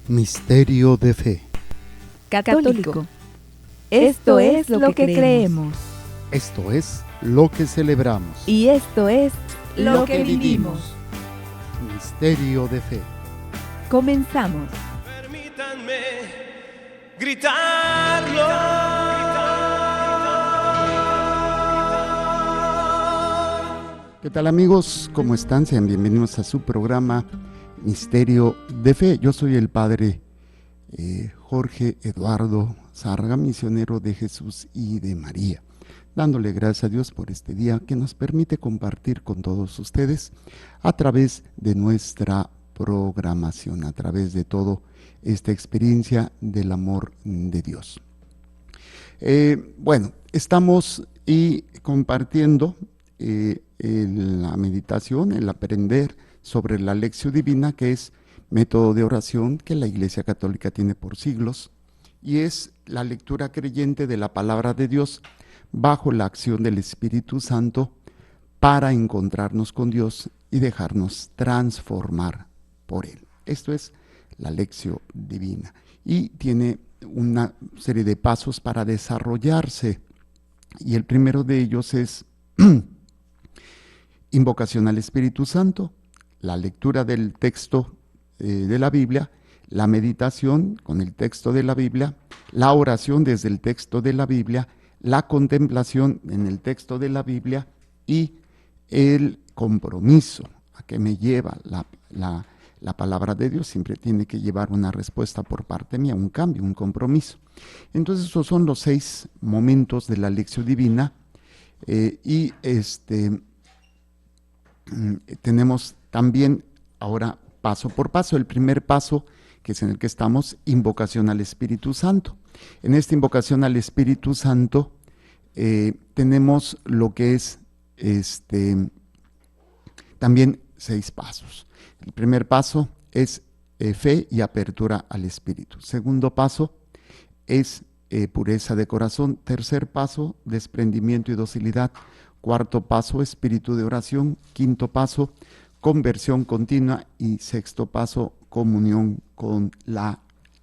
Misterio de fe. Católico. Esto es lo que creemos. Esto es lo que celebramos. Y esto es lo que vivimos. Misterio de fe. Comenzamos. Permítanme gritarlo. ¿Qué tal, amigos? ¿Cómo están? Sean bienvenidos a su programa Misterio de Fe. Yo soy el Padre Jorge Eduardo Zárraga, misionero de Jesús y de María, dándole gracias a Dios por este día que nos permite compartir con todos ustedes a través de nuestra programación, a través de toda esta experiencia del amor de Dios. Bueno, estamos compartiendo la meditación, el aprender sobre la Lección Divina, que es método de oración que la Iglesia Católica tiene por siglos, y es la lectura creyente de la palabra de Dios bajo la acción del Espíritu Santo para encontrarnos con Dios y dejarnos transformar por Él. Esto es la Lección Divina y tiene una serie de pasos para desarrollarse, y el primero de ellos es invocación al Espíritu Santo, la lectura del texto de la Biblia, la meditación con el texto de la Biblia, la oración desde el texto de la Biblia, la contemplación en el texto de la Biblia y el compromiso a que me lleva la palabra de Dios. Siempre tiene que llevar una respuesta por parte mía, un cambio, un compromiso. Entonces esos son los 6 momentos de la Lección Divina, y tenemos también ahora paso por paso. El primer paso, que es en el que estamos, invocación al Espíritu Santo. En esta invocación al Espíritu Santo tenemos lo que es también 6 pasos. El primer paso es fe y apertura al Espíritu. Segundo paso es pureza de corazón. Tercer paso, desprendimiento y docilidad. Cuarto paso, espíritu de oración. Quinto paso, conversión continua. Y sexto paso, comunión con la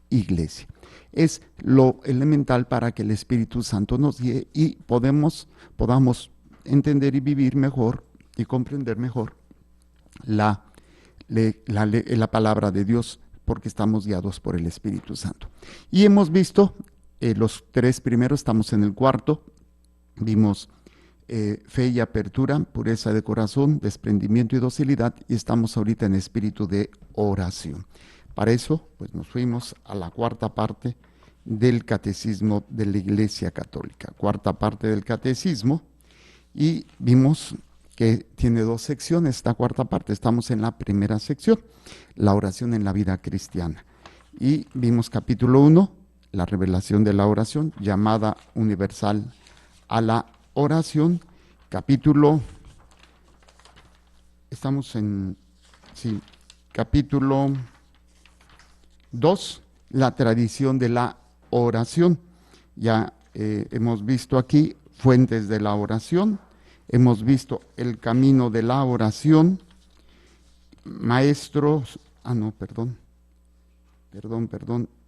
Iglesia. Es lo elemental para que el Espíritu Santo nos guíe y podamos entender y vivir mejor y comprender mejor la palabra de Dios, porque estamos guiados por el Espíritu Santo. Y hemos visto los 3 primeros, estamos en el cuarto. Vimos fe y apertura, pureza de corazón, desprendimiento y docilidad, y estamos ahorita en espíritu de oración. Para eso, pues nos fuimos a la cuarta parte del Catecismo de la Iglesia Católica. Cuarta parte del Catecismo, y vimos que tiene 2 secciones esta cuarta parte. Estamos en la primera sección, la oración en la vida cristiana. Y vimos capítulo 1, la revelación de la oración, llamada universal a la oración. Capítulo 2, la tradición de la oración. Ya hemos visto aquí fuentes de la oración, hemos visto el camino de la oración, maestros, perdón,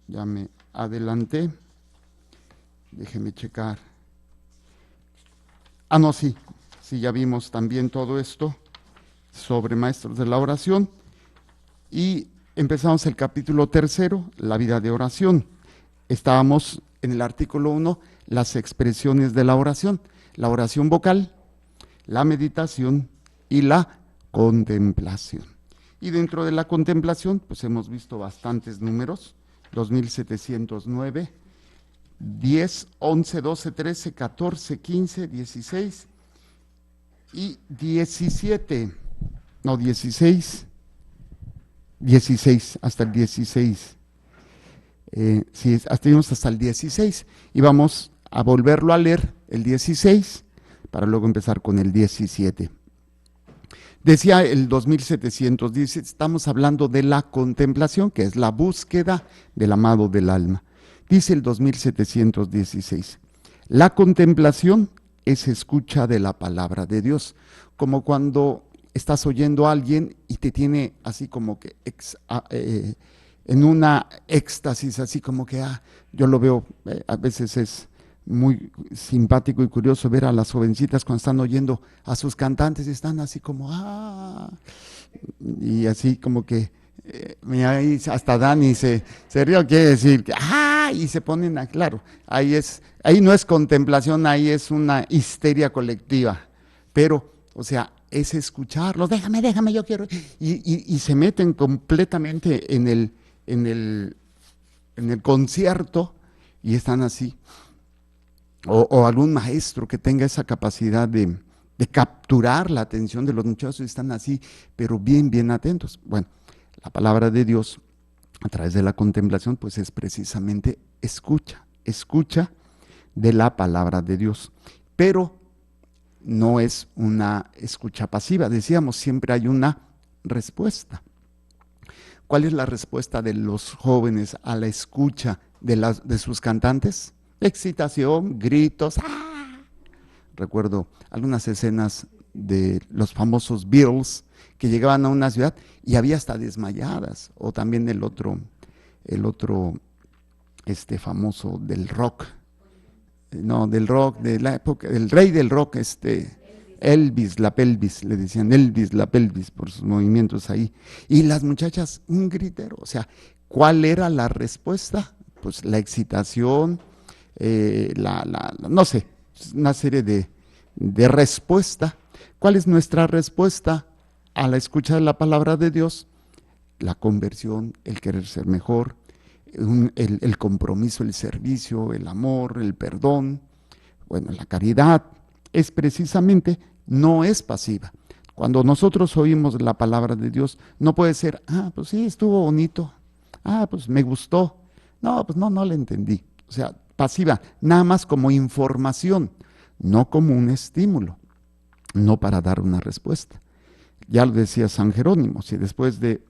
ya me adelanté, déjeme checar. Sí, ya vimos también todo esto sobre maestros de la oración, y empezamos el capítulo 3, la vida de oración. Estábamos en el artículo 1, las expresiones de la oración vocal, la meditación y la contemplación. Y dentro de la contemplación, pues hemos visto bastantes números: 2709, 10, 11, 12, 13, 14, 15, 16 y 17. No, 16, hasta el 16. Sí, estuvimos hasta el 16 y vamos a volverlo a leer el 16 para luego empezar con el 17. Decía el 2710, estamos hablando de la contemplación, que es la búsqueda del amado del alma. Dice el 2716, la contemplación es escucha de la palabra de Dios, como cuando estás oyendo a alguien y te tiene así como que en una éxtasis, así como que, yo lo veo, a veces es muy simpático y curioso ver a las jovencitas cuando están oyendo a sus cantantes y están así como, y así como que, mira, ahí hasta Dani se rió, quiere decir, que, y se ponen a, claro, ahí no es contemplación, ahí es una histeria colectiva, pero, o sea, es escucharlos, déjame, yo quiero, y se meten completamente en el concierto y están así. O algún maestro que tenga esa capacidad de capturar la atención de los muchachos y están así, pero bien atentos. Bueno, la palabra de Dios a través de la contemplación, pues es precisamente escucha de la palabra de Dios, pero no es una escucha pasiva. Decíamos, siempre hay una respuesta. ¿Cuál es la respuesta de los jóvenes a la escucha de sus cantantes? Excitación, gritos. Recuerdo algunas escenas de los famosos Beatles que llegaban a una ciudad y había hasta desmayadas. O también el otro famoso del rock. No, del rock, de la época, el rey del rock, Elvis, la pelvis, le decían Elvis, la pelvis, por sus movimientos ahí. Y las muchachas, un gritero. O sea, ¿cuál era la respuesta? Pues la excitación, no sé, una serie de respuesta. ¿Cuál es nuestra respuesta a la escucha de la palabra de Dios? La conversión, el querer ser mejor, el compromiso, el servicio, el amor, el perdón, bueno, la caridad. Es precisamente, no es pasiva. Cuando nosotros oímos la palabra de Dios, no puede ser, pues sí, estuvo bonito, pues me gustó, no, pues no le entendí. O sea, pasiva, nada más como información, no como un estímulo, no para dar una respuesta. Ya lo decía San Jerónimo, si después de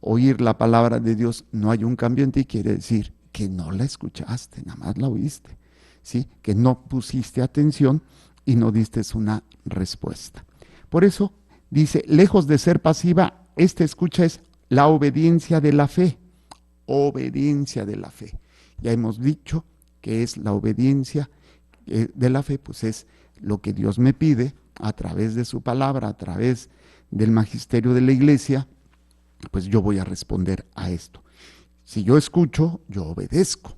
oír la palabra de Dios no hay un cambio en ti, quiere decir que no la escuchaste, nada más la oíste, ¿sí? Que no pusiste atención y no diste una respuesta. Por eso dice, lejos de ser pasiva, esta escucha es la obediencia de la fe. Obediencia de la fe. Ya hemos dicho que es la obediencia de la fe, pues es lo que Dios me pide a través de su palabra, a través del magisterio de la iglesia, pues yo voy a responder a esto. Si yo escucho, yo obedezco.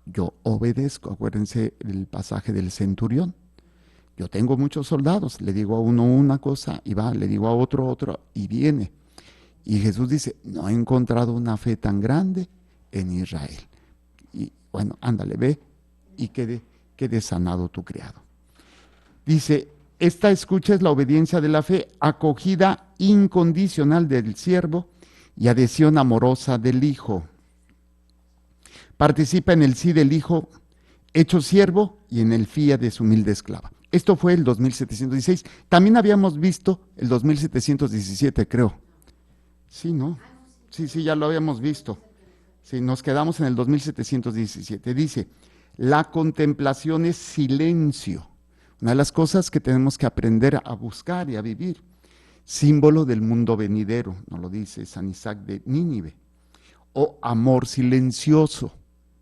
Yo obedezco. Acuérdense el pasaje del centurión. Yo tengo muchos soldados, le digo a uno una cosa y va, le digo a otro otra y viene. Y Jesús dice, no he encontrado una fe tan grande en Israel. Y bueno, ándale, ve y quede sanado tu criado. Dice, esta escucha es la obediencia de la fe, acogida incondicional del siervo y adhesión amorosa del hijo. Participa en el sí del hijo hecho siervo y en el fiat de su humilde esclava. Esto fue el 2716. También habíamos visto el 2717, creo. Sí, ¿no? Sí, ya lo habíamos visto. Sí, nos quedamos en el 2717. Dice, la contemplación es silencio. Una de las cosas que tenemos que aprender a buscar y a vivir. Símbolo del mundo venidero, nos lo dice San Isaac de Nínive. O amor silencioso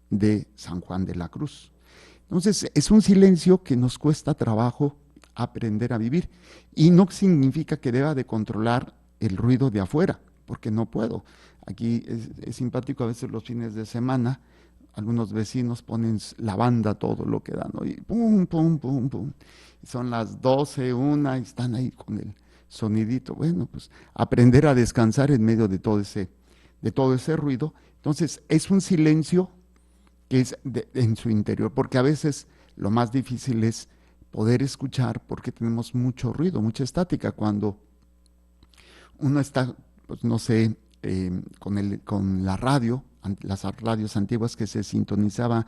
de San Juan de la Cruz. Entonces, es un silencio que nos cuesta trabajo aprender a vivir y no significa que deba de controlar el ruido de afuera, porque no puedo. Aquí es simpático, a veces los fines de semana, algunos vecinos ponen la banda todo lo que dan, ¿no? Y pum, pum, pum, pum. Son las 12, 1 y están ahí con el sonidito. Bueno, pues aprender a descansar en medio de todo ese ruido. Entonces, es un silencio que es en su interior, porque a veces lo más difícil es poder escuchar porque tenemos mucho ruido, mucha estática. Cuando uno está, pues no sé, con la radio, las radios antiguas que se sintonizaba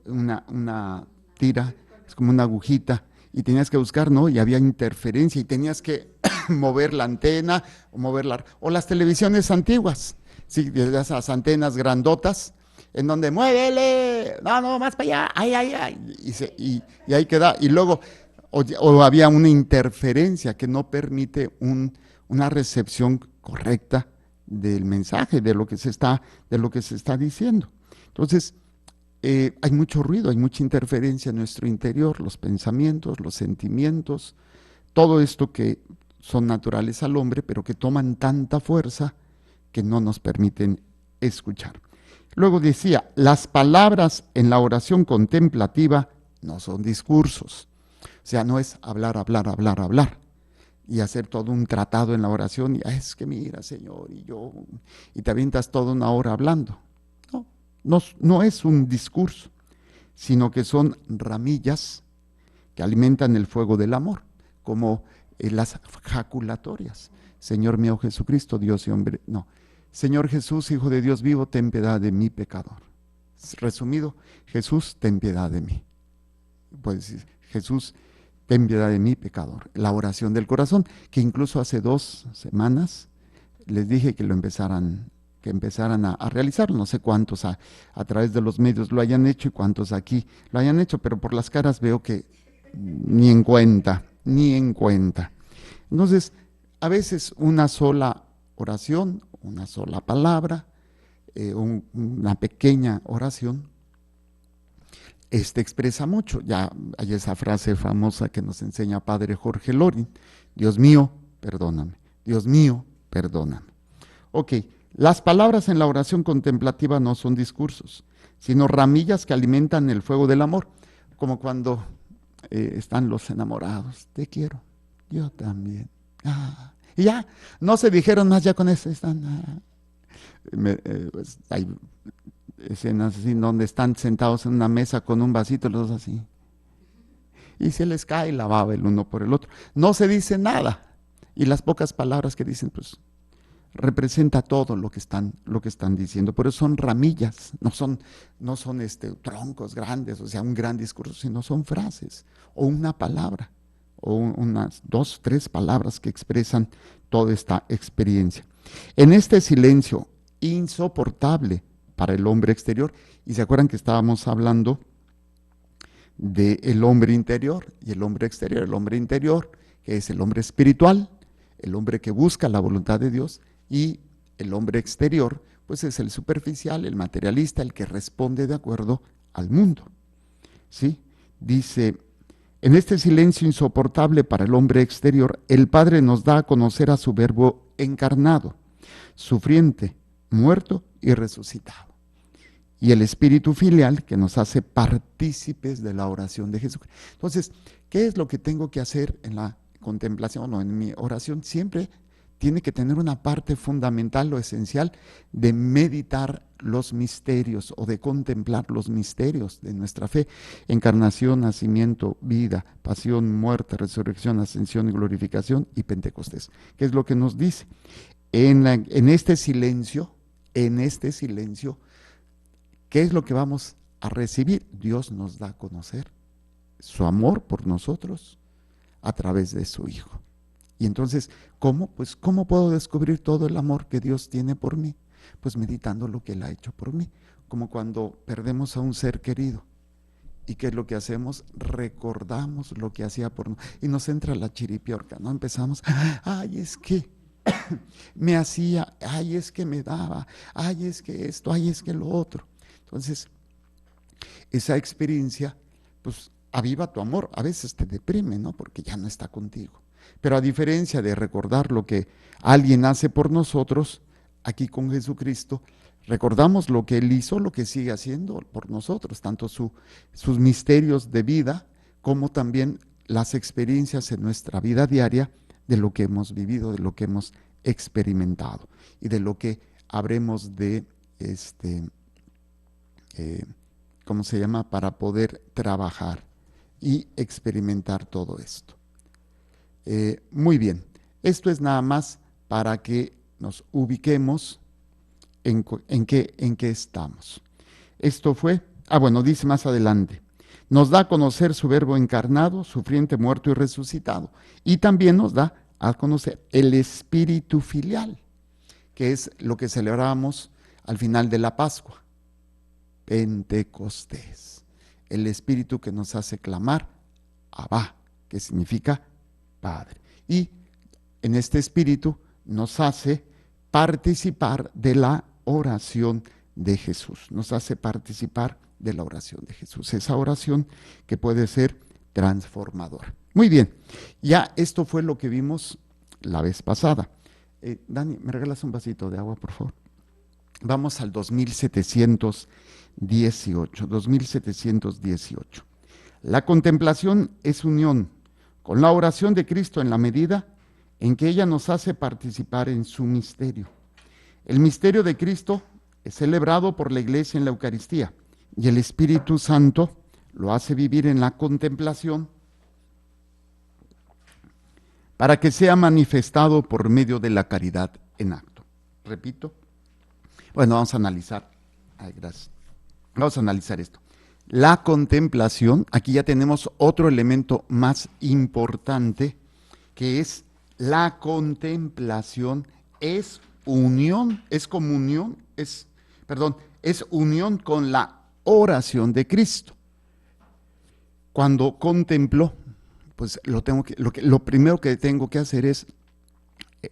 una tira, es como una agujita, y tenías que buscar, ¿no? Y había interferencia y tenías que mover la antena o las televisiones antiguas, sí, de esas antenas grandotas, en donde muévele, no, más para allá, ay, y ahí queda, y luego, o había una interferencia que no permite una recepción correcta del mensaje, de lo que se está diciendo. Entonces, hay mucho ruido, hay mucha interferencia en nuestro interior, los pensamientos, los sentimientos, todo esto que son naturales al hombre, pero que toman tanta fuerza que no nos permiten escuchar. Luego decía, las palabras en la oración contemplativa no son discursos. O sea, no es hablar, hablar, hablar, hablar y hacer todo un tratado en la oración y es que mira, Señor, y te avientas toda una hora hablando. No es un discurso, sino que son ramillas que alimentan el fuego del amor, como las jaculatorias. Señor mío Jesucristo, Dios y hombre, no. Señor Jesús, Hijo de Dios vivo, ten piedad de mí, pecador. Resumido, Jesús, ten piedad de mí. Puedes decir, Jesús, ten piedad de mí, pecador. La oración del corazón, que incluso hace 2 semanas les dije que empezaran a realizarlo. No sé cuántos a través de los medios lo hayan hecho y cuántos aquí lo hayan hecho, pero por las caras veo que ni en cuenta. Entonces, a veces una sola oración, una sola palabra, una pequeña oración, expresa mucho. Ya hay esa frase famosa que nos enseña Padre Jorge Loring: Dios mío, perdóname. Dios mío, perdóname. Ok, las palabras en la oración contemplativa no son discursos, sino ramillas que alimentan el fuego del amor, como cuando están los enamorados. Te quiero, yo también. Y ya, no se dijeron más, ya con eso están. Pues, hay escenas así donde están sentados en una mesa con un vasito, los dos así. Y se les cae la baba el uno por el otro. No se dice nada. Y las pocas palabras que dicen, pues, representa todo lo que están diciendo. Por eso son ramillas, no son troncos grandes, o sea, un gran discurso, sino son frases o una palabra o unas 2, 3 palabras que expresan toda esta experiencia. En este silencio insoportable para el hombre exterior, y se acuerdan que estábamos hablando del hombre interior y el hombre exterior. El hombre interior, que es el hombre espiritual, el hombre que busca la voluntad de Dios, y el hombre exterior, pues es el superficial, el materialista, el que responde de acuerdo al mundo. ¿Sí? Dice, en este silencio insoportable para el hombre exterior, el Padre nos da a conocer a su Verbo encarnado, sufriente, muerto y resucitado. Y el Espíritu filial que nos hace partícipes de la oración de Jesucristo. Entonces, ¿qué es lo que tengo que hacer en la contemplación o en mi oración? Siempre tiene que tener una parte fundamental o esencial de meditar los misterios o de contemplar los misterios de nuestra fe: encarnación, nacimiento, vida, pasión, muerte, resurrección, ascensión y glorificación y Pentecostés. ¿Qué es lo que nos dice? En este silencio, ¿qué es lo que vamos a recibir? Dios nos da a conocer su amor por nosotros a través de su Hijo. Y entonces, ¿cómo? Pues, ¿cómo puedo descubrir todo el amor que Dios tiene por mí? Pues meditando lo que Él ha hecho por mí. Como cuando perdemos a un ser querido. ¿Y qué es lo que hacemos? Recordamos lo que hacía por nosotros. Y nos entra la chiripiorca, ¿no? Empezamos, ay, es que me hacía, ay, es que me daba, ay, es que esto, ay, es que lo otro. Entonces, esa experiencia, pues, aviva tu amor. A veces te deprime, ¿no? Porque ya no está contigo. Pero a diferencia de recordar lo que alguien hace por nosotros, aquí con Jesucristo, recordamos lo que Él hizo, lo que sigue haciendo por nosotros, tanto sus misterios de vida, como también las experiencias en nuestra vida diaria de lo que hemos vivido, de lo que hemos experimentado y de lo que habremos de, ¿cómo se llama?, para poder trabajar y experimentar todo esto. Muy bien, esto es nada más para que nos ubiquemos en qué estamos. Esto fue, bueno, dice más adelante, nos da a conocer su Verbo encarnado, sufriente, muerto y resucitado. Y también nos da a conocer el Espíritu filial, que es lo que celebramos al final de la Pascua, Pentecostés. El Espíritu que nos hace clamar, Abba, que significa Padre. Y en este Espíritu nos hace participar de la oración de Jesús. Nos hace participar de la oración de Jesús. Esa oración que puede ser transformadora. Muy bien, ya esto fue lo que vimos la vez pasada. Dani, ¿me regalas un vasito de agua, por favor? Vamos al 2718. 2718. La contemplación es unión con la oración de Cristo en la medida en que ella nos hace participar en su misterio. El misterio de Cristo es celebrado por la Iglesia en la Eucaristía y el Espíritu Santo lo hace vivir en la contemplación para que sea manifestado por medio de la caridad en acto. Repito. Bueno, vamos a analizar. Ay, gracias. Vamos a analizar esto. La contemplación, aquí ya tenemos otro elemento más importante, que es la contemplación es unión, es comunión, es unión con la oración de Cristo. Cuando contemplo, pues lo primero que tengo que hacer es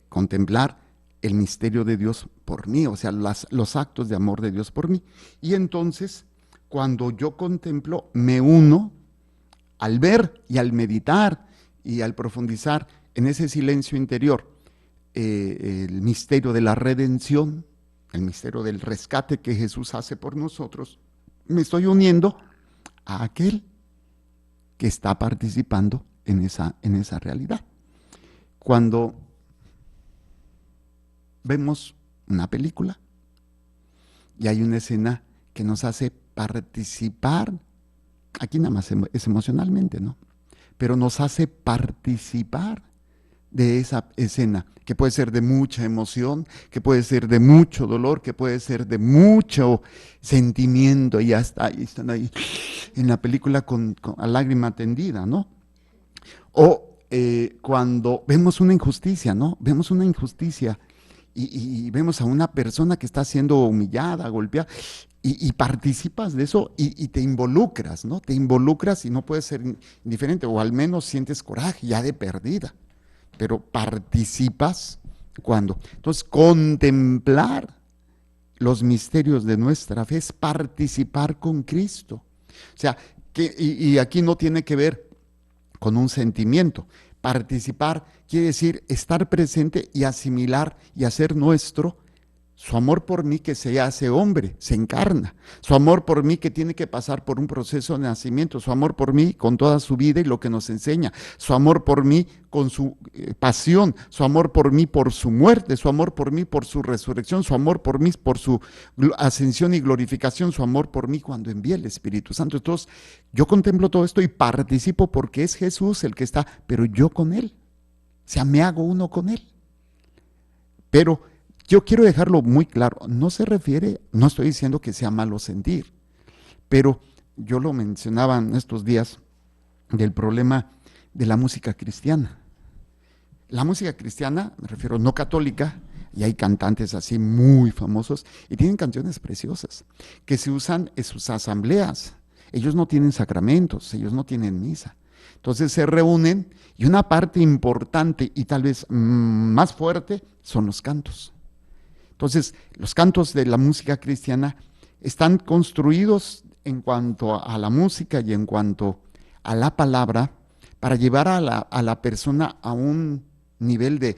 contemplar el misterio de Dios por mí, o sea, los actos de amor de Dios por mí. Y entonces, cuando yo contemplo, me uno al ver y al meditar y al profundizar en ese silencio interior, el misterio de la redención, el misterio del rescate que Jesús hace por nosotros, me estoy uniendo a aquel que está participando en esa realidad. Cuando vemos una película y hay una escena que nos hace participar, aquí nada más es emocionalmente, ¿no? Pero nos hace participar de esa escena, que puede ser de mucha emoción, que puede ser de mucho dolor, que puede ser de mucho sentimiento, y están ahí en la película con la lágrima tendida, ¿no? O cuando vemos una injusticia, ¿no? Vemos una injusticia y vemos a una persona que está siendo humillada, golpeada, y participas de eso y te involucras, ¿no? Te involucras y no puedes ser indiferente, o al menos sientes coraje ya de perdida, pero participas cuando. Entonces, contemplar los misterios de nuestra fe es participar con Cristo. O sea, y aquí no tiene que ver con un sentimiento. Participar quiere decir estar presente y asimilar y hacer nuestro su amor por mí, que se hace hombre, se encarna, su amor por mí, que tiene que pasar por un proceso de nacimiento, su amor por mí con toda su vida y lo que nos enseña, su amor por mí con su pasión, su amor por mí por su muerte, su amor por mí por su resurrección, su amor por mí por su ascensión y glorificación, su amor por mí cuando envía el Espíritu Santo. Entonces, yo contemplo todo esto y participo porque es Jesús el que está, pero yo con Él, o sea, me hago uno con Él. Pero yo quiero dejarlo muy claro, no se refiere, no estoy diciendo que sea malo sentir, pero yo lo mencionaba en estos días del problema de la música cristiana. La música cristiana, me refiero no católica, y hay cantantes así muy famosos, y tienen canciones preciosas, que se usan en sus asambleas. Ellos no tienen sacramentos, ellos no tienen misa. Entonces se reúnen, y una parte importante y tal vez más fuerte son los cantos. Entonces, los cantos de la música cristiana están construidos en cuanto a la música y en cuanto a la palabra para llevar a la persona a un nivel de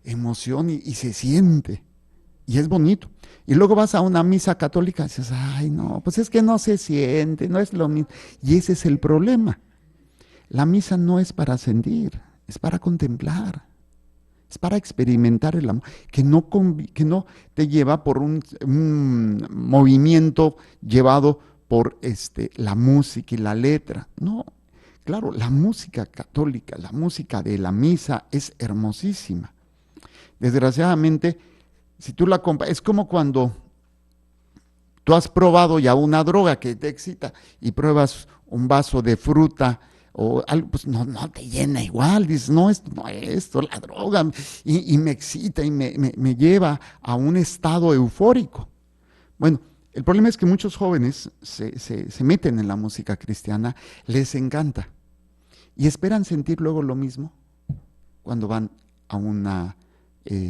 emoción y se siente. Y es bonito. Y luego vas a una misa católica y dices, ay no, pues es que no se siente, no es lo mismo. Y ese es el problema. La misa no es para sentir, es para contemplar. Es para experimentar el amor, que no te lleva por un movimiento llevado por la música y la letra. No, claro, la música católica, la música de la misa es hermosísima. Desgraciadamente, si tú la comparas, es como cuando tú has probado ya una droga que te excita y pruebas un vaso de fruta o algo, pues no te llena igual, dices, no, esto no es esto, la droga, y me excita y me lleva a un estado eufórico. Bueno, el problema es que muchos jóvenes se meten en la música cristiana, les encanta, y esperan sentir luego lo mismo cuando van a una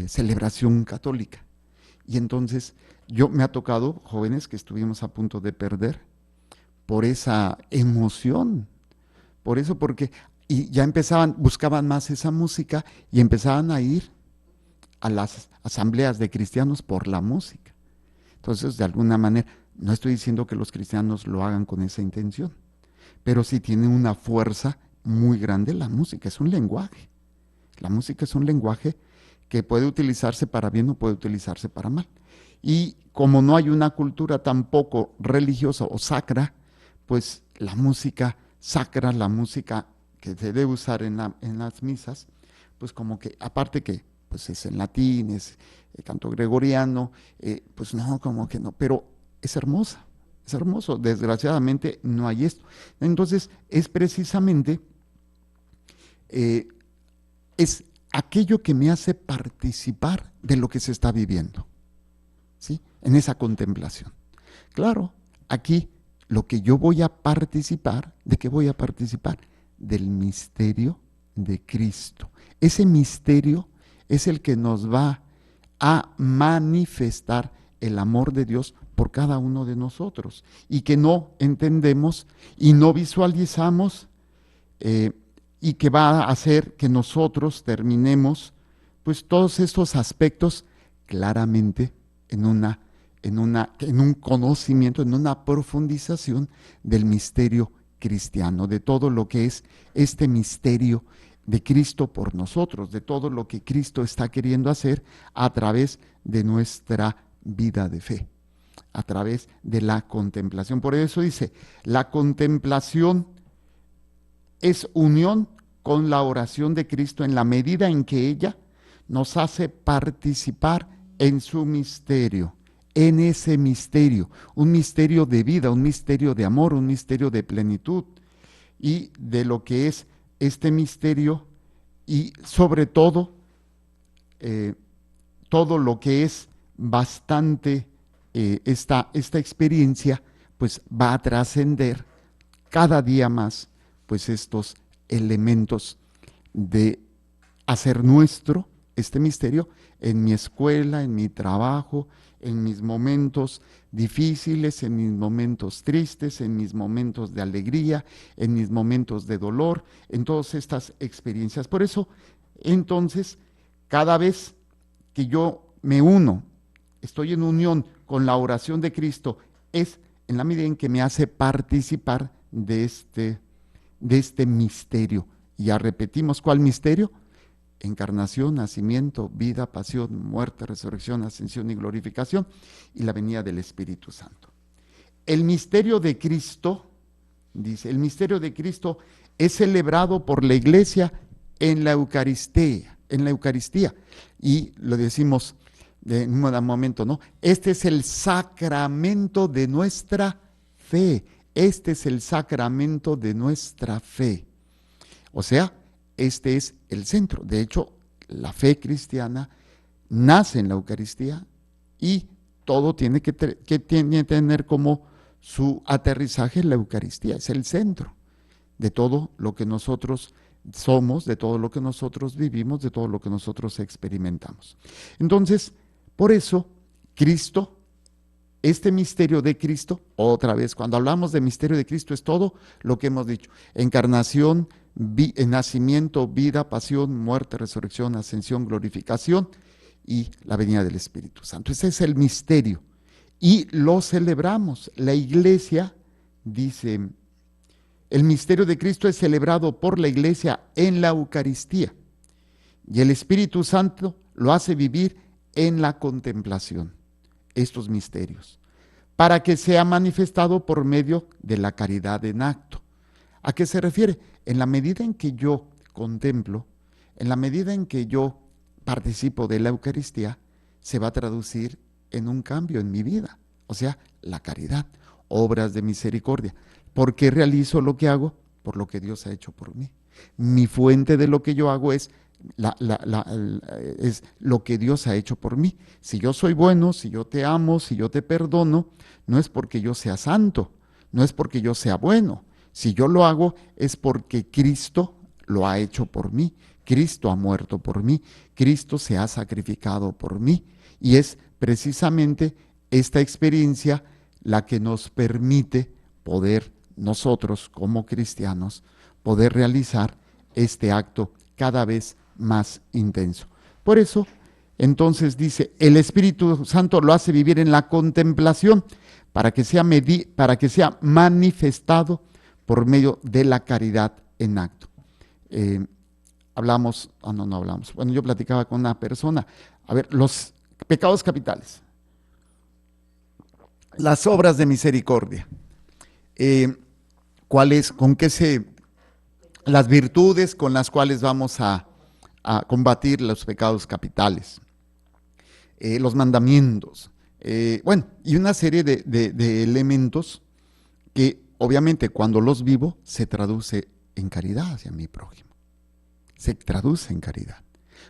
celebración católica. Y entonces me ha tocado jóvenes que estuvimos a punto de perder por esa emoción, por eso, porque y ya buscaban más esa música y empezaban a ir a las asambleas de cristianos por la música. Entonces, de alguna manera, no estoy diciendo que los cristianos lo hagan con esa intención, pero sí tiene una fuerza muy grande la música, es un lenguaje. La música es un lenguaje que puede utilizarse para bien o puede utilizarse para mal. Y como no hay una cultura tampoco religiosa o sacra, pues la música sacra, la música que se debe usar en las misas, pues como que, aparte que pues es en latín, es canto gregoriano, pues no, como que no, pero es hermosa, es hermoso. Desgraciadamente no hay esto. Entonces es precisamente, es aquello que me hace participar de lo que se está viviendo, ¿sí? En esa contemplación. Claro, aquí lo que yo voy a participar, ¿de qué voy a participar? Del misterio de Cristo. Ese misterio es el que nos va a manifestar el amor de Dios por cada uno de nosotros y que no entendemos y no visualizamos, y que va a hacer que nosotros terminemos pues todos estos aspectos claramente en un conocimiento, en una profundización del misterio cristiano, de todo lo que es este misterio de Cristo por nosotros, de todo lo que Cristo está queriendo hacer a través de nuestra vida de fe, a través de la contemplación. Por eso dice, la contemplación es unión con la oración de Cristo en la medida en que ella nos hace participar en su misterio, en ese misterio, un misterio de vida, un misterio de amor, un misterio de plenitud y de lo que es este misterio y sobre todo, todo lo que es bastante, esta experiencia pues va a trascender cada día más pues estos elementos de hacer nuestro este misterio en mi escuela, en mi trabajo, en mis momentos difíciles, en mis momentos tristes, en mis momentos de alegría, en mis momentos de dolor, en todas estas experiencias. Por eso, entonces, cada vez que yo me uno, estoy en unión con la oración de Cristo, es en la medida en que me hace participar de este misterio. Ya repetimos, ¿cuál misterio? Encarnación, nacimiento, vida, pasión, muerte, resurrección, ascensión y glorificación, y la venida del Espíritu Santo. El misterio de Cristo, dice, el misterio de Cristo es celebrado por la Iglesia en la Eucaristía, y lo decimos en un momento, ¿no? Este es el sacramento de nuestra fe, este es el sacramento de nuestra fe. O sea, este es el centro. De hecho, la fe cristiana nace en la Eucaristía y todo tiene que tener como su aterrizaje en la Eucaristía. Es el centro de todo lo que nosotros somos, de todo lo que nosotros vivimos, de todo lo que nosotros experimentamos. Entonces, por eso, Cristo, este misterio de Cristo, otra vez, cuando hablamos de misterio de Cristo es todo lo que hemos dicho: encarnación, nacimiento, vida, pasión, muerte, resurrección, ascensión, glorificación y la venida del Espíritu Santo. Ese es el misterio y lo celebramos. La Iglesia dice, el misterio de Cristo es celebrado por la Iglesia en la Eucaristía y el Espíritu Santo lo hace vivir en la contemplación, estos misterios, para que sea manifestado por medio de la caridad en acto. ¿A qué se refiere? En la medida en que yo contemplo, en la medida en que yo participo de la Eucaristía, se va a traducir en un cambio en mi vida, o sea, la caridad, obras de misericordia. ¿Por qué realizo lo que hago? Por lo que Dios ha hecho por mí. Mi fuente de lo que yo hago es es lo que Dios ha hecho por mí. Si yo soy bueno, si yo te amo, si yo te perdono, no es porque yo sea santo, no es porque yo sea bueno. Si yo lo hago es porque Cristo lo ha hecho por mí, Cristo ha muerto por mí, Cristo se ha sacrificado por mí y es precisamente esta experiencia la que nos permite poder nosotros como cristianos poder realizar este acto cada vez más intenso. Por eso, entonces dice, el Espíritu Santo lo hace vivir en la contemplación para que sea manifestado por medio de la caridad en acto. Bueno, yo platicaba con una persona, a ver, los pecados capitales, las obras de misericordia, las virtudes con las cuales vamos a combatir los pecados capitales, los mandamientos, y una serie de elementos que obviamente cuando los vivo se traduce en caridad hacia mi prójimo, se traduce en caridad.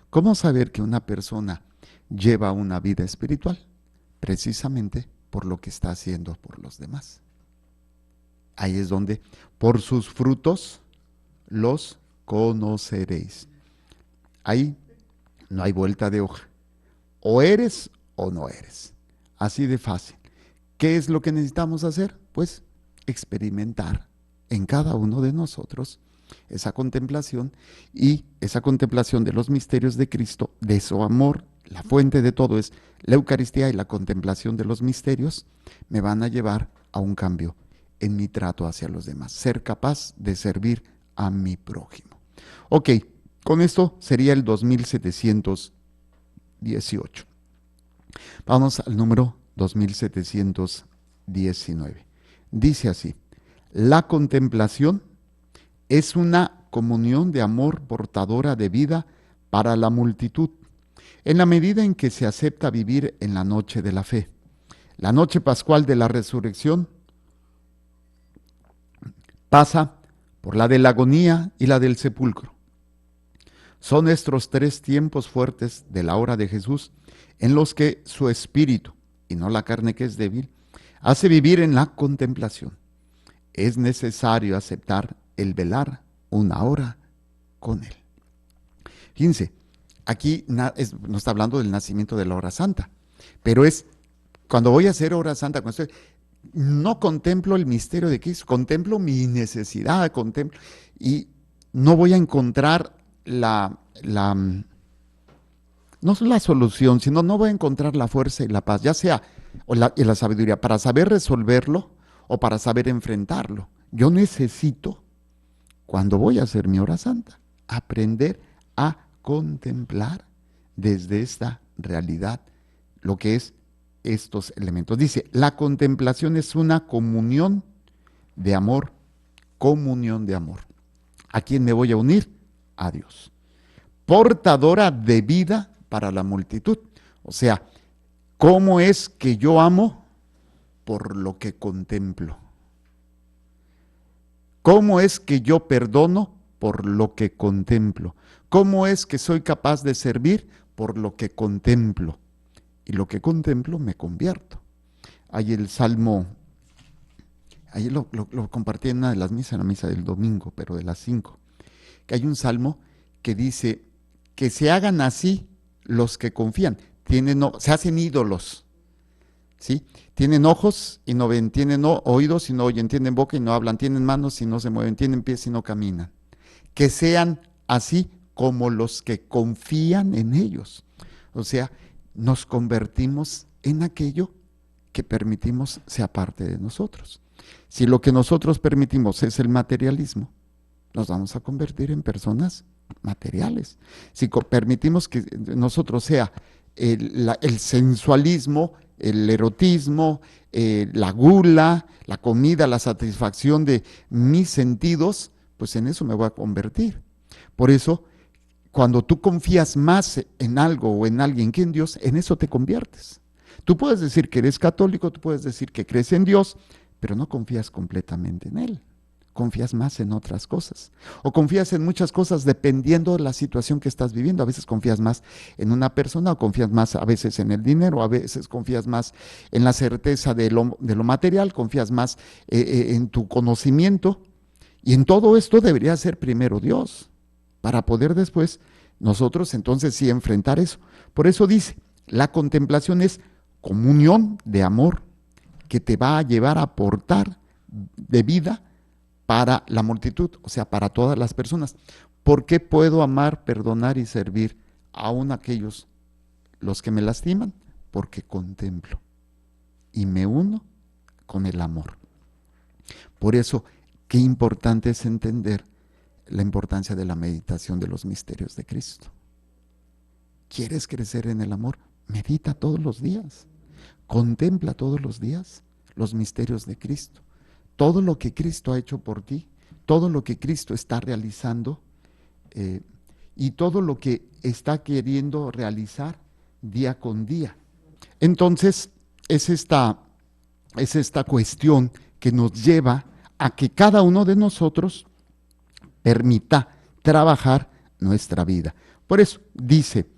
¿Cómo saber que una persona lleva una vida espiritual? Precisamente por lo que está haciendo por los demás. Ahí es donde, por sus frutos los conoceréis. Ahí no hay vuelta de hoja. O eres o no eres. Así de fácil. ¿Qué es lo que necesitamos hacer? Pues experimentar en cada uno de nosotros esa contemplación, y esa contemplación de los misterios de Cristo, de su amor. La fuente de todo es la Eucaristía, y la contemplación de los misterios me van a llevar a un cambio en mi trato hacia los demás, ser capaz de servir a mi prójimo. Ok, con esto sería el 2718. Vamos al número 2719. Dice así: la contemplación es una comunión de amor portadora de vida para la multitud, en la medida en que se acepta vivir en la noche de la fe. La noche pascual de la resurrección pasa por la de la agonía y la del sepulcro. Son estos tres tiempos fuertes de la hora de Jesús en los que su espíritu, y no la carne que es débil, hace vivir en la contemplación. Es necesario aceptar el velar una hora con él. Fíjense, aquí no está hablando del nacimiento de la hora santa, pero es cuando voy a hacer hora santa, no contemplo el misterio de Cristo, contemplo mi necesidad, y no voy a encontrar no la solución, sino no voy a encontrar la fuerza y la paz, ya sea y la sabiduría, para saber resolverlo o para saber enfrentarlo. Yo necesito, cuando voy a hacer mi hora santa, aprender a contemplar desde esta realidad lo que es estos elementos. Dice, la contemplación es una comunión de amor, comunión de amor. ¿A quién me voy a unir? A Dios. Portadora de vida para la multitud. O sea, ¿cómo es que yo amo? Por lo que contemplo. ¿Cómo es que yo perdono? Por lo que contemplo. ¿Cómo es que soy capaz de servir? Por lo que contemplo. Y lo que contemplo me convierto. Hay el Salmo, ahí lo compartí en una de las misas, en la misa del domingo, pero de las 5, que hay un Salmo que dice, que se hagan así los que confían, se hacen ídolos, ¿sí? Tienen ojos y no ven, tienen oídos y no oyen, tienen boca y no hablan, tienen manos y no se mueven, tienen pies y no caminan. Que sean así como los que confían en ellos. O sea, nos convertimos en aquello que permitimos sea parte de nosotros. Si lo que nosotros permitimos es el materialismo, nos vamos a convertir en personas materiales. Si permitimos que nosotros sea el sensualismo, el erotismo, la gula, la comida, la satisfacción de mis sentidos, pues en eso me voy a convertir. Por eso, cuando tú confías más en algo o en alguien que en Dios, en eso te conviertes. Tú puedes decir que eres católico, tú puedes decir que crees en Dios, pero no confías completamente en Él. Confías más en otras cosas. O confías en muchas cosas dependiendo de la situación que estás viviendo. A veces confías más en una persona, o confías más a veces en el dinero, a veces confías más en la certeza de lo material, confías más en tu conocimiento. Y en todo esto debería ser primero Dios, para poder después nosotros entonces sí enfrentar eso. Por eso dice, la contemplación es comunión de amor que te va a llevar a aportar de vida para la multitud, o sea, para todas las personas. ¿Por qué puedo amar, perdonar y servir aún aquellos los que me lastiman? Porque contemplo y me uno con el amor. Por eso, qué importante es entender la importancia de la meditación de los misterios de Cristo. ¿Quieres crecer en el amor? Medita todos los días. Contempla todos los días los misterios de Cristo. Todo lo que Cristo ha hecho por ti, todo lo que Cristo está realizando y todo lo que está queriendo realizar día con día. Entonces, es esta cuestión que nos lleva a que cada uno de nosotros permita trabajar nuestra vida. Por eso dice,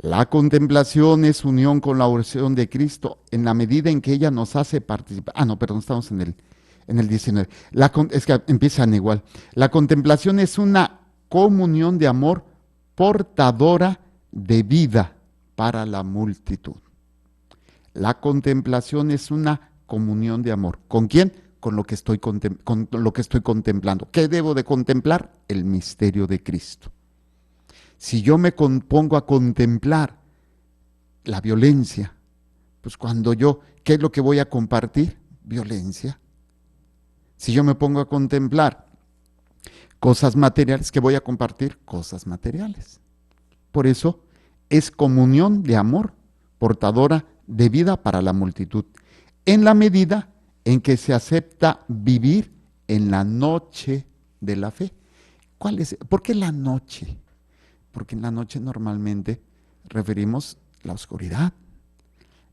la contemplación es unión con la oración de Cristo en la medida en que ella nos hace participar. Estamos en el 19. Es que empiezan igual. La contemplación es una comunión de amor portadora de vida para la multitud. La contemplación es una comunión de amor. ¿Con quién? Con lo que estoy contemplando. ¿Qué debo de contemplar? El misterio de Cristo. Si yo me pongo a contemplar la violencia, pues ¿qué es lo que voy a compartir? Violencia. Si yo me pongo a contemplar cosas materiales, ¿qué voy a compartir? Cosas materiales. Por eso es comunión de amor, portadora de vida para la multitud, en la medida en que se acepta vivir en la noche de la fe. ¿Por qué la noche? Porque en la noche normalmente referimos la oscuridad.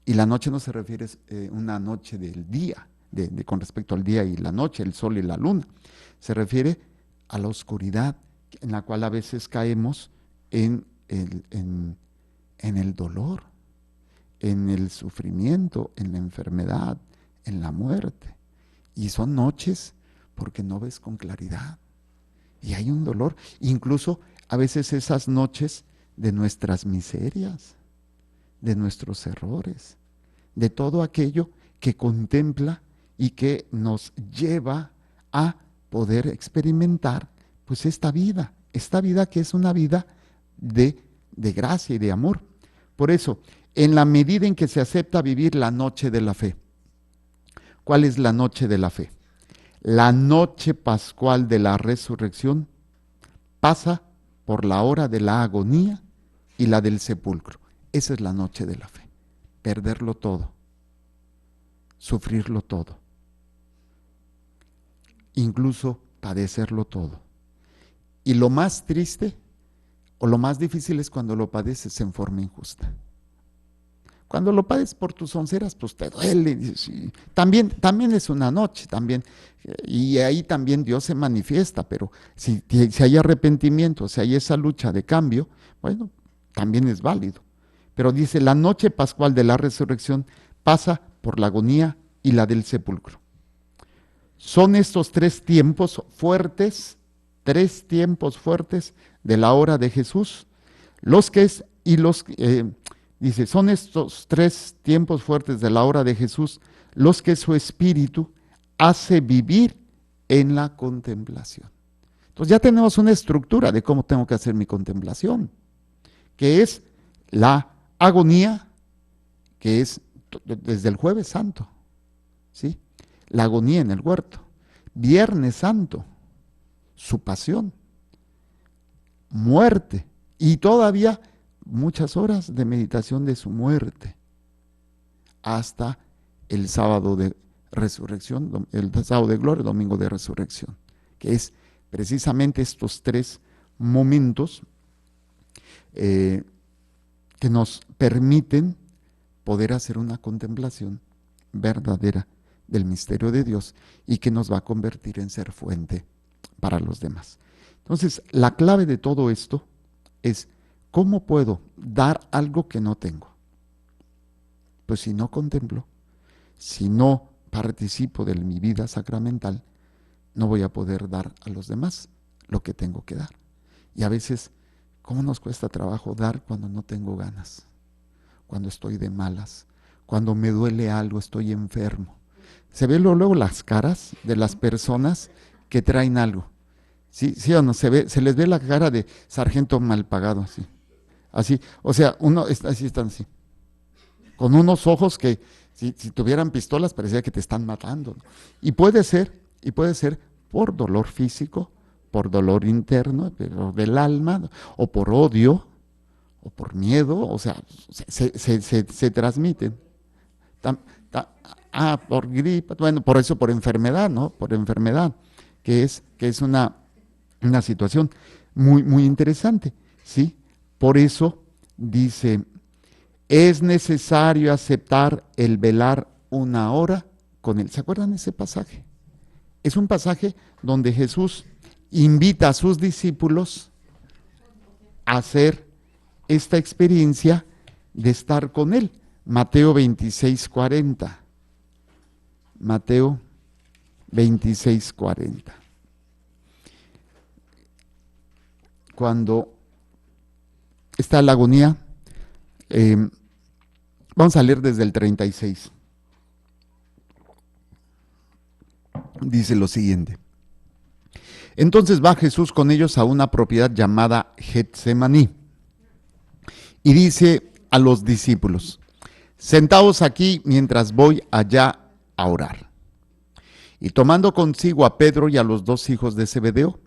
Y la noche no se refiere a una noche del día, con respecto al día y la noche, el sol y la luna. Se refiere a la oscuridad en la cual a veces caemos en el dolor, en el sufrimiento, en la enfermedad, en la muerte. Y son noches porque no ves con claridad. Y hay un dolor, incluso a veces esas noches de nuestras miserias, de nuestros errores, de todo aquello que contempla y que nos lleva a poder experimentar pues esta vida que es una vida de gracia y de amor. Por eso, en la medida en que se acepta vivir la noche de la fe. ¿Cuál es la noche de la fe? La noche pascual de la resurrección pasa por la hora de la agonía y la del sepulcro. Esa es la noche de la fe. Perderlo todo, sufrirlo todo, incluso padecerlo todo. Y lo más triste o lo más difícil es cuando lo padeces en forma injusta. Cuando lo padeces por tus onceras, pues te duele. También es una noche, y ahí también Dios se manifiesta, pero si hay arrepentimiento, si hay esa lucha de cambio, bueno, también es válido. Pero dice, la noche pascual de la resurrección pasa por la agonía y la del sepulcro. Son estos tres tiempos fuertes de la hora de Jesús, dice, son estos tres tiempos fuertes de la hora de Jesús los que su espíritu hace vivir en la contemplación. Entonces ya tenemos una estructura de cómo tengo que hacer mi contemplación, que es la agonía, que es desde el Jueves Santo, ¿sí? La agonía en el huerto. Viernes Santo, su pasión, muerte y todavía muchas horas de meditación de su muerte hasta el sábado de resurrección, el sábado de gloria, domingo de resurrección, que es precisamente estos tres momentos que nos permiten poder hacer una contemplación verdadera del misterio de Dios y que nos va a convertir en ser fuente para los demás. Entonces, la clave de todo esto es ¿cómo puedo dar algo que no tengo? Pues si no contemplo, si no participo de mi vida sacramental, no voy a poder dar a los demás lo que tengo que dar. Y a veces, ¿cómo nos cuesta trabajo dar cuando no tengo ganas? Cuando estoy de malas, cuando me duele algo, estoy enfermo. Se ve luego las caras de las personas que traen algo. ¿Sí, sí o no? Se les ve la cara de sargento mal pagado, así. Así, o sea, uno está así, están así. Con unos ojos que si tuvieran pistolas parecía que te están matando, ¿no? Y puede ser por dolor físico, por dolor interno, pero del alma, ¿no? O por odio, o por miedo, o sea, se transmiten. Tam- por gripa, bueno, por eso, por enfermedad, ¿no? Por enfermedad, que es una situación muy, muy interesante, ¿sí? Por eso dice, es necesario aceptar el velar una hora con él. ¿Se acuerdan de ese pasaje? Es un pasaje donde Jesús invita a sus discípulos a hacer esta experiencia de estar con él. Mateo 26:40. Mateo 26:40. Cuando está la agonía, vamos a leer desde el 36. Dice lo siguiente. Entonces va Jesús con ellos a una propiedad llamada Getsemaní y dice a los discípulos, sentaos aquí mientras voy allá a orar. Y tomando consigo a Pedro y a los dos hijos de Zebedeo,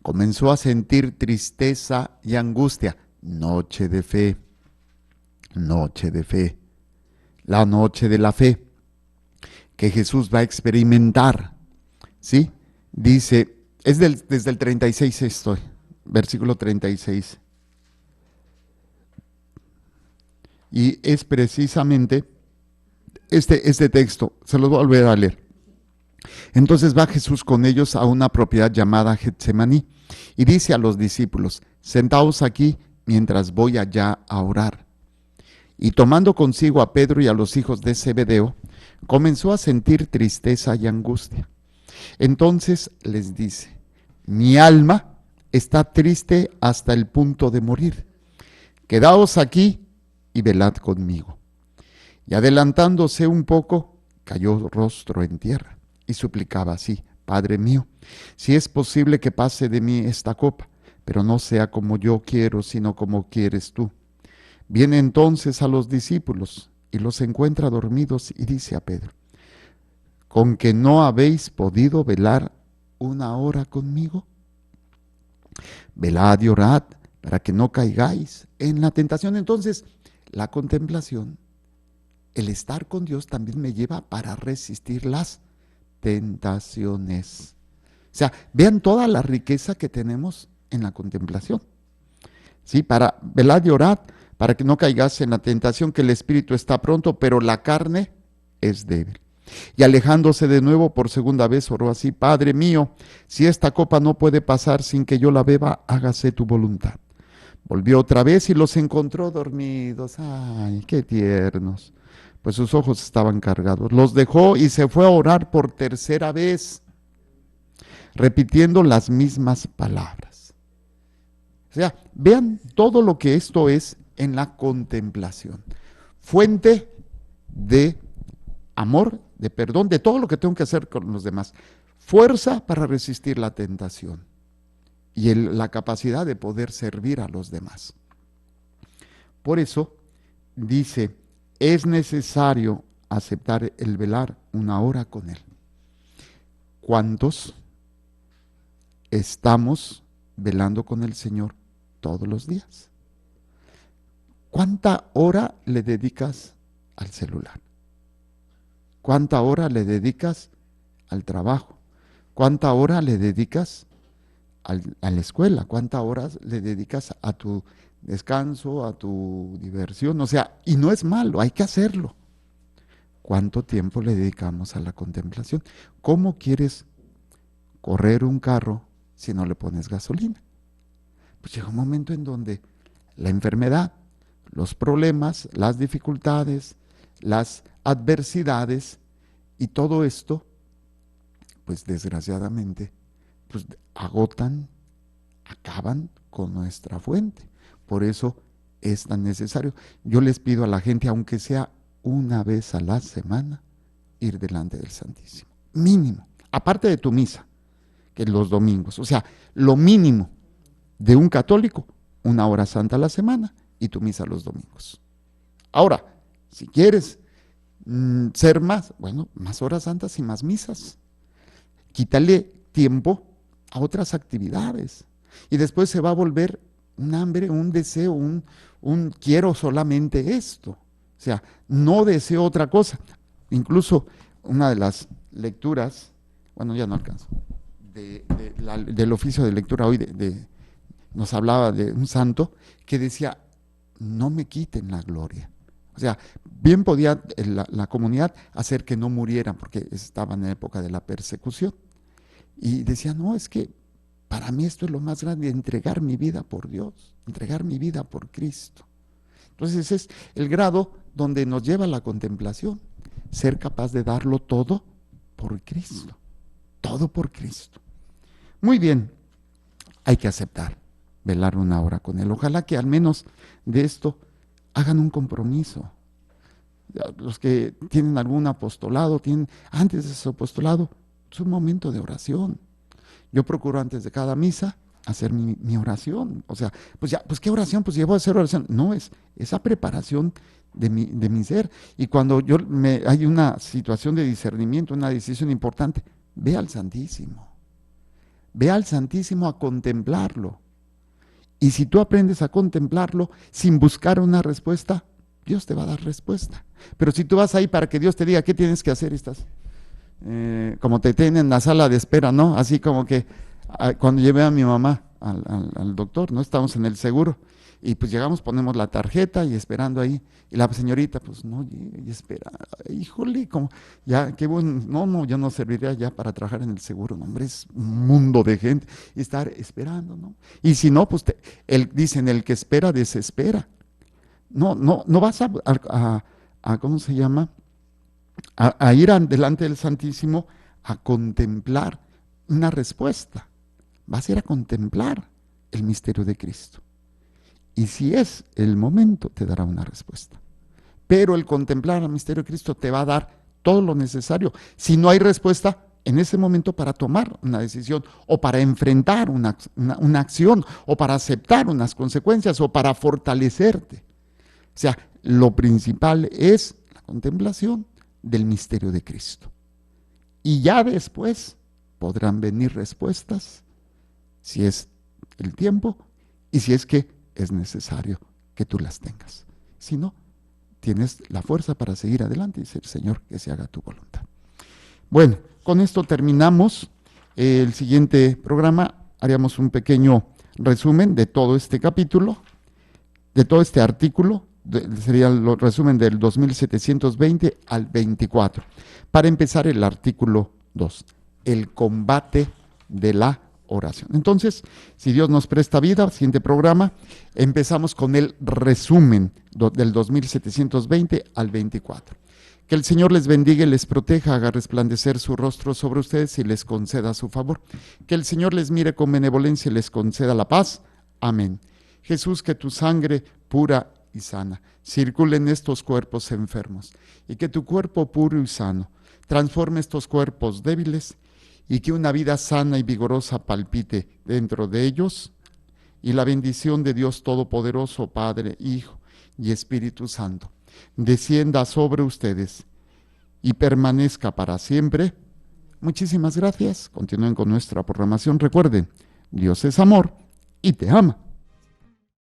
comenzó a sentir tristeza y angustia. Noche de fe, la noche de la fe que Jesús va a experimentar, ¿sí? Dice, desde el 36 estoy, versículo 36. Y es precisamente este texto, se los voy a volver a leer. Entonces va Jesús con ellos a una propiedad llamada Getsemaní y dice a los discípulos, sentaos aquí mientras voy allá a orar. Y tomando consigo a Pedro y a los hijos de Zebedeo, comenzó a sentir tristeza y angustia. Entonces les dice, mi alma está triste hasta el punto de morir. Quedaos aquí y velad conmigo. Y adelantándose un poco, cayó rostro en tierra y suplicaba así, Padre mío, si es posible que pase de mí esta copa, pero no sea como yo quiero, sino como quieres tú. Viene entonces a los discípulos y los encuentra dormidos y dice a Pedro, ¿con que no habéis podido velar una hora conmigo? Velad y orad para que no caigáis en la tentación. Entonces, la contemplación, el estar con Dios también me lleva para resistir las tentaciones. O sea, vean toda la riqueza que tenemos en la contemplación. ¿Sí? Para velad y orad para que no caigas en la tentación, que el espíritu está pronto, pero la carne es débil. Y alejándose de nuevo por segunda vez oró así, Padre mío, si esta copa no puede pasar sin que yo la beba, hágase tu voluntad. Volvió otra vez y los encontró dormidos. Ay, qué tiernos. Pues sus ojos estaban cargados. Los dejó y se fue a orar por tercera vez, repitiendo las mismas palabras. O sea, vean todo lo que esto es en la contemplación. Fuente de amor, de perdón, de todo lo que tengo que hacer con los demás. Fuerza para resistir la tentación y la capacidad de poder servir a los demás. Por eso dice, es necesario aceptar el velar una hora con Él. ¿Cuántos estamos velando con el Señor todos los días? ¿Cuánta hora le dedicas al celular? ¿Cuánta hora le dedicas al trabajo? ¿Cuánta hora le dedicas a la escuela? ¿Cuántas horas le dedicas a tu descanso, a tu diversión? O sea, y no es malo, hay que hacerlo. ¿Cuánto tiempo le dedicamos a la contemplación? ¿Cómo quieres correr un carro si no le pones gasolina? Pues llega un momento en donde la enfermedad, los problemas, las dificultades, las adversidades y todo esto, pues desgraciadamente, pues agotan, acaban con nuestra fuente. Por eso es tan necesario. Yo les pido a la gente, aunque sea una vez a la semana ir delante del Santísimo. Mínimo, aparte de tu misa, que es los domingos. O sea, lo mínimo de un católico, 1 hora santa a la semana y tu misa los domingos. Ahora, si quieres ser más, bueno, más horas santas y más misas. Quítale tiempo a otras actividades y después se va a volver un hambre, un deseo, un quiero solamente esto. O sea, no deseo otra cosa. Incluso una de las lecturas, bueno, ya no alcanzo, del oficio de lectura hoy nos hablaba de un santo que decía, no me quiten la gloria. O sea, bien podía la comunidad hacer que no murieran porque estaban en época de la persecución. Y decía, no, es que para mí esto es lo más grande, entregar mi vida por Dios, entregar mi vida por Cristo. Entonces es el grado donde nos lleva la contemplación, ser capaz de darlo todo por Cristo, todo por Cristo. Muy bien, hay que aceptar, velar 1 hora con Él. Ojalá que al menos de esto hagan un compromiso. Los que tienen algún apostolado, tienen antes de ese apostolado, es un momento de oración. Yo procuro antes de cada misa hacer mi oración. O sea, pues ¿qué oración? Pues llevo a hacer oración. No, es esa preparación de mi ser. Y cuando hay una situación de discernimiento, una decisión importante, ve al Santísimo. Ve al Santísimo a contemplarlo. Y si tú aprendes a contemplarlo sin buscar una respuesta, Dios te va a dar respuesta. Pero si tú vas ahí para que Dios te diga qué tienes que hacer, estás como te tienen en la sala de espera, ¿no? Así como que cuando llevé a mi mamá al doctor, ¿no? Estábamos en el seguro y pues llegamos, ponemos la tarjeta y esperando ahí. Y la señorita, pues no, y espera, híjole, como ya, qué bueno, no, yo no serviría ya para trabajar en el seguro, no, hombre, es un mundo de gente y estar esperando, ¿no? Y si no, pues dicen, el que espera desespera. No vas a ¿cómo se llama? A ir delante del Santísimo a contemplar una respuesta. Vas a ir a contemplar el misterio de Cristo. Y si es el momento, te dará una respuesta. Pero el contemplar el misterio de Cristo te va a dar todo lo necesario. Si no hay respuesta en ese momento para tomar una decisión o para enfrentar una acción o para aceptar unas consecuencias o para fortalecerte. O sea, lo principal es la contemplación del misterio de Cristo. Y ya después podrán venir respuestas, si es el tiempo y si es que es necesario que tú las tengas. Si no, tienes la fuerza para seguir adelante y decir, Señor, que se haga tu voluntad. Bueno, con esto terminamos. El siguiente programa haríamos un pequeño resumen de todo este capítulo, de todo este artículo. Sería el resumen del 2720 al 24. Para empezar, el artículo 2, el combate de la oración. Entonces, si Dios nos presta vida, siguiente programa, empezamos con el resumen del 2720 al 24. Que el Señor les bendiga y les proteja, haga resplandecer su rostro sobre ustedes y les conceda su favor. Que el Señor les mire con benevolencia y les conceda la paz. Amén. Jesús, que tu sangre pura y sana circule en estos cuerpos enfermos y que tu cuerpo puro y sano transforme estos cuerpos débiles y que una vida sana y vigorosa palpite dentro de ellos, y la bendición de Dios Todopoderoso, Padre, Hijo y Espíritu Santo, descienda sobre ustedes y permanezca para siempre. Muchísimas gracias. Continúen con nuestra programación. Recuerden, Dios es amor y te ama.